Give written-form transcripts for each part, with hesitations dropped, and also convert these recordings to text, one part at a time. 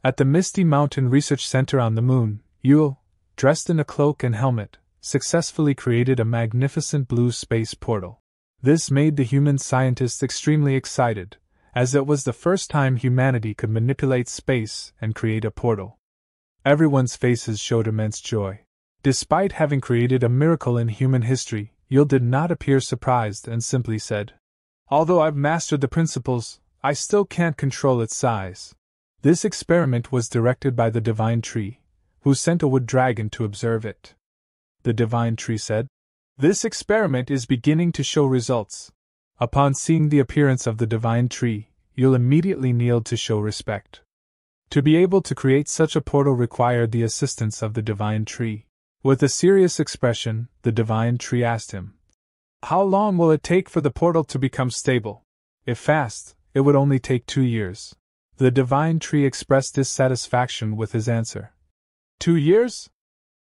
At the Misty Mountain Research Center on the moon, Yule, dressed in a cloak and helmet, successfully created a magnificent blue space portal. This made the human scientists extremely excited, as it was the first time humanity could manipulate space and create a portal. Everyone's faces showed immense joy. Despite having created a miracle in human history, Yule did not appear surprised and simply said, "Although I've mastered the principles, I still can't control its size." This experiment was directed by the Divine Tree, who sent a wood dragon to observe it. The Divine Tree said, "This experiment is beginning to show results." Upon seeing the appearance of the Divine Tree, Yule immediately kneeled to show respect. To be able to create such a portal required the assistance of the Divine Tree. With a serious expression, the Divine Tree asked him, "How long will it take for the portal to become stable?" If fast, it would only take 2 years. The Divine Tree expressed dissatisfaction with his answer. 2 years?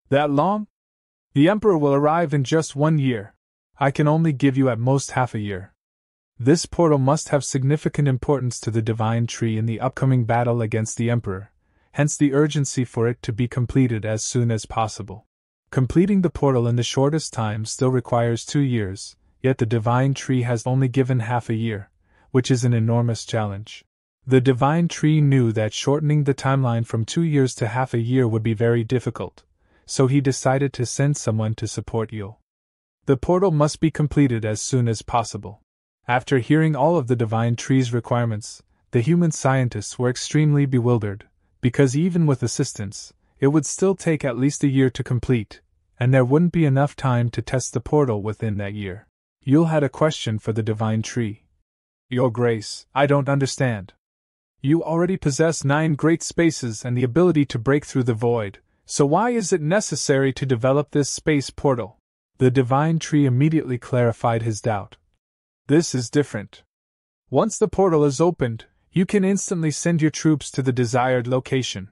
That long? The Emperor will arrive in just 1 year. I can only give you at most half a year. This portal must have significant importance to the Divine Tree in the upcoming battle against the Emperor, hence the urgency for it to be completed as soon as possible. Completing the portal in the shortest time still requires 2 years, yet the Divine Tree has only given half a year, which is an enormous challenge. The Divine Tree knew that shortening the timeline from 2 years to half a year would be very difficult, so he decided to send someone to support Yule. The portal must be completed as soon as possible. After hearing all of the Divine Tree's requirements, the human scientists were extremely bewildered, because even with assistance, it would still take at least a year to complete, and there wouldn't be enough time to test the portal within that year. Yule had a question for the Divine Tree. "Your Grace, I don't understand. You already possess 9 great spaces and the ability to break through the void, so why is it necessary to develop this space portal?" The Divine Tree immediately clarified his doubt. "This is different. Once the portal is opened, you can instantly send your troops to the desired location.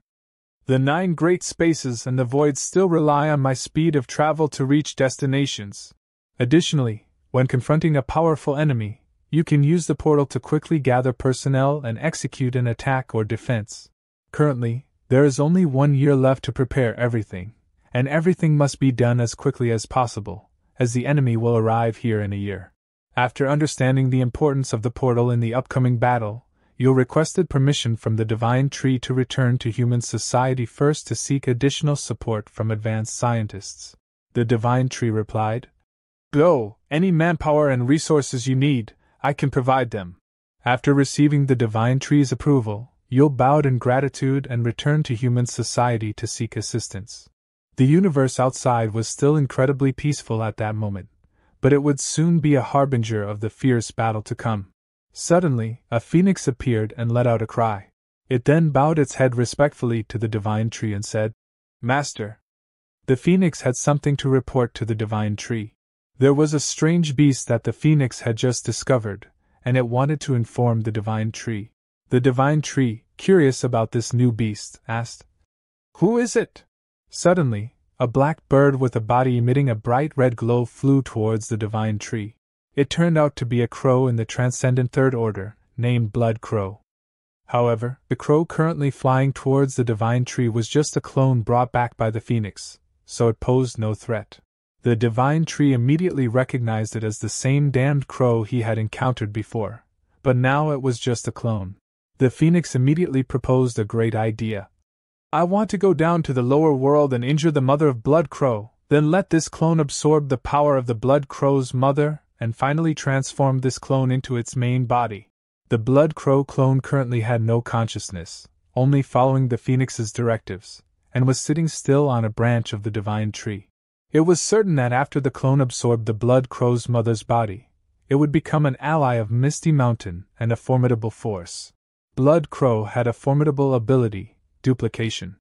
The 9 great spaces and the void still rely on my speed of travel to reach destinations. Additionally, when confronting a powerful enemy, you can use the portal to quickly gather personnel and execute an attack or defense. Currently, there is only 1 year left to prepare everything, and everything must be done as quickly as possible, as the enemy will arrive here in a year." After understanding the importance of the portal in the upcoming battle, Yule requested permission from the Divine Tree to return to human society first to seek additional support from advanced scientists. The Divine Tree replied, "Go, any manpower and resources you need, I can provide them." After receiving the Divine Tree's approval, Yule bowed in gratitude and returned to human society to seek assistance. The universe outside was still incredibly peaceful at that moment, but it would soon be a harbinger of the fierce battle to come. Suddenly, a phoenix appeared and let out a cry. It then bowed its head respectfully to the Divine Tree and said, "Master." The phoenix had something to report to the Divine Tree. There was a strange beast that the phoenix had just discovered, and it wanted to inform the Divine Tree. The Divine Tree, curious about this new beast, asked, "Who is it?" Suddenly, a black bird with a body emitting a bright red glow flew towards the Divine Tree. It turned out to be a crow in the Transcendent Third Order, named Blood Crow. However, the crow currently flying towards the Divine Tree was just a clone brought back by the phoenix, so it posed no threat. The Divine Tree immediately recognized it as the same damned crow he had encountered before, but now it was just a clone. The phoenix immediately proposed a great idea. "I want to go down to the lower world and injure the mother of Blood Crow, then let this clone absorb the power of the Blood Crow's mother, and finally transform this clone into its main body." The Blood Crow clone currently had no consciousness, only following the phoenix's directives, and was sitting still on a branch of the Divine Tree. It was certain that after the clone absorbed the Blood Crow's mother's body, it would become an ally of Misty Mountain and a formidable force. Blood Crow had a formidable ability, duplication.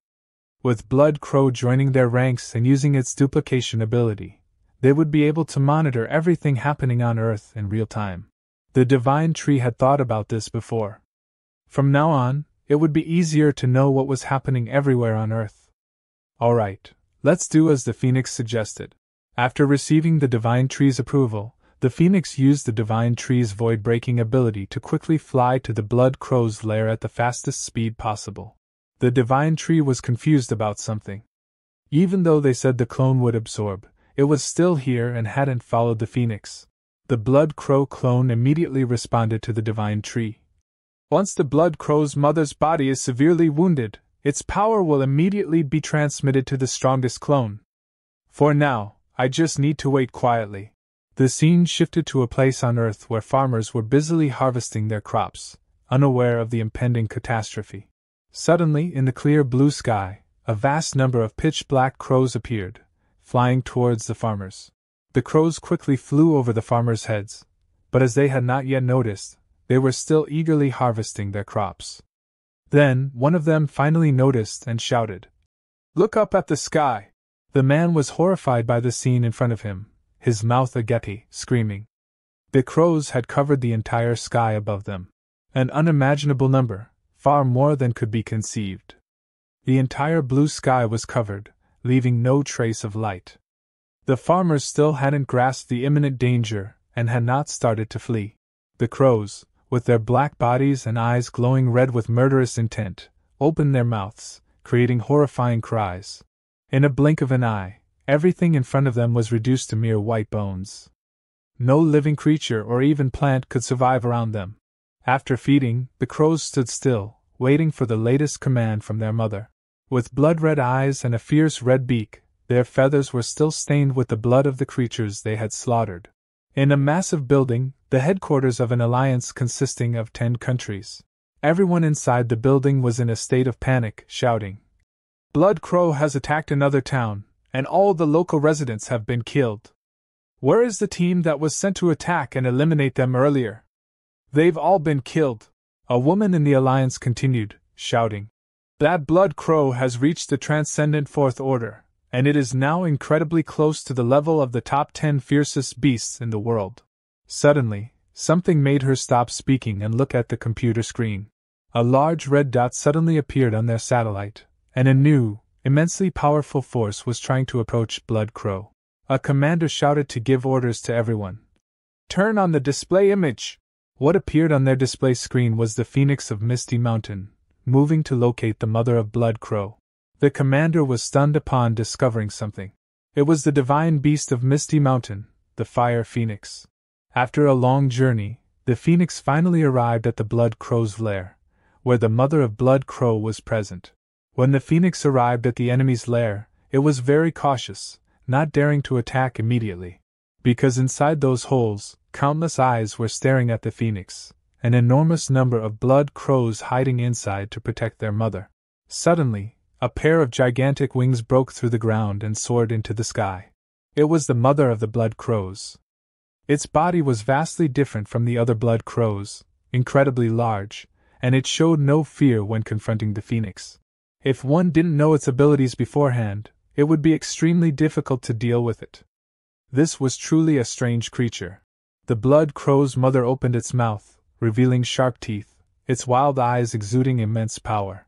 With Blood Crow joining their ranks and using its duplication ability, they would be able to monitor everything happening on Earth in real time. The Divine Tree had thought about this before. From now on, it would be easier to know what was happening everywhere on Earth. "Alright, let's do as the Phoenix suggested." After receiving the Divine Tree's approval, the Phoenix used the Divine Tree's void-breaking ability to quickly fly to the Blood Crow's lair at the fastest speed possible. The divine tree was confused about something. Even though they said the clone would absorb, it was still here and hadn't followed the phoenix. The Blood Crow clone immediately responded to the divine tree. Once the Blood Crow's mother's body is severely wounded, its power will immediately be transmitted to the strongest clone. For now, I just need to wait quietly. The scene shifted to a place on Earth where farmers were busily harvesting their crops, unaware of the impending catastrophe. Suddenly, in the clear blue sky, a vast number of pitch-black crows appeared, flying towards the farmers. The crows quickly flew over the farmers' heads, but as they had not yet noticed, they were still eagerly harvesting their crops. Then, one of them finally noticed and shouted, "Look up at the sky!" The man was horrified by the scene in front of him, his mouth agape, screaming. The crows had covered the entire sky above them. An unimaginable number, far more than could be conceived. The entire blue sky was covered, leaving no trace of light. The farmers still hadn't grasped the imminent danger and had not started to flee. The crows, with their black bodies and eyes glowing red with murderous intent, opened their mouths, creating horrifying cries. In a blink of an eye, everything in front of them was reduced to mere white bones. No living creature or even plant could survive around them. After feeding, the crows stood still, waiting for the latest command from their mother. With blood-red eyes and a fierce red beak, their feathers were still stained with the blood of the creatures they had slaughtered. In a massive building, the headquarters of an alliance consisting of 10 countries. Everyone inside the building was in a state of panic, shouting, "Blood Crow has attacked another town, and all the local residents have been killed. Where is the team that was sent to attack and eliminate them earlier? They've all been killed," a woman in the alliance continued, shouting. "That Blood Crow has reached the transcendent Fourth Order, and it is now incredibly close to the level of the top 10 fiercest beasts in the world." Suddenly, something made her stop speaking and look at the computer screen. A large red dot suddenly appeared on their satellite, and a new, immensely powerful force was trying to approach Blood Crow. A commander shouted to give orders to everyone. "Turn on the display image!" What appeared on their display screen was the Phoenix of Misty Mountain, moving to locate the mother of Blood Crow. The commander was stunned upon discovering something. It was the divine beast of Misty Mountain, the Fire Phoenix. After a long journey, the Phoenix finally arrived at the Blood Crow's lair, where the mother of Blood Crow was present. When the Phoenix arrived at the enemy's lair, it was very cautious, not daring to attack immediately. Because inside those holes, countless eyes were staring at the Phoenix, an enormous number of Blood Crows hiding inside to protect their mother. Suddenly, a pair of gigantic wings broke through the ground and soared into the sky. It was the mother of the Blood Crows. Its body was vastly different from the other Blood Crows, incredibly large, and it showed no fear when confronting the Phoenix. If one didn't know its abilities beforehand, it would be extremely difficult to deal with it. This was truly a strange creature. The Blood Crow's mother opened its mouth, revealing sharp teeth, its wild eyes exuding immense power.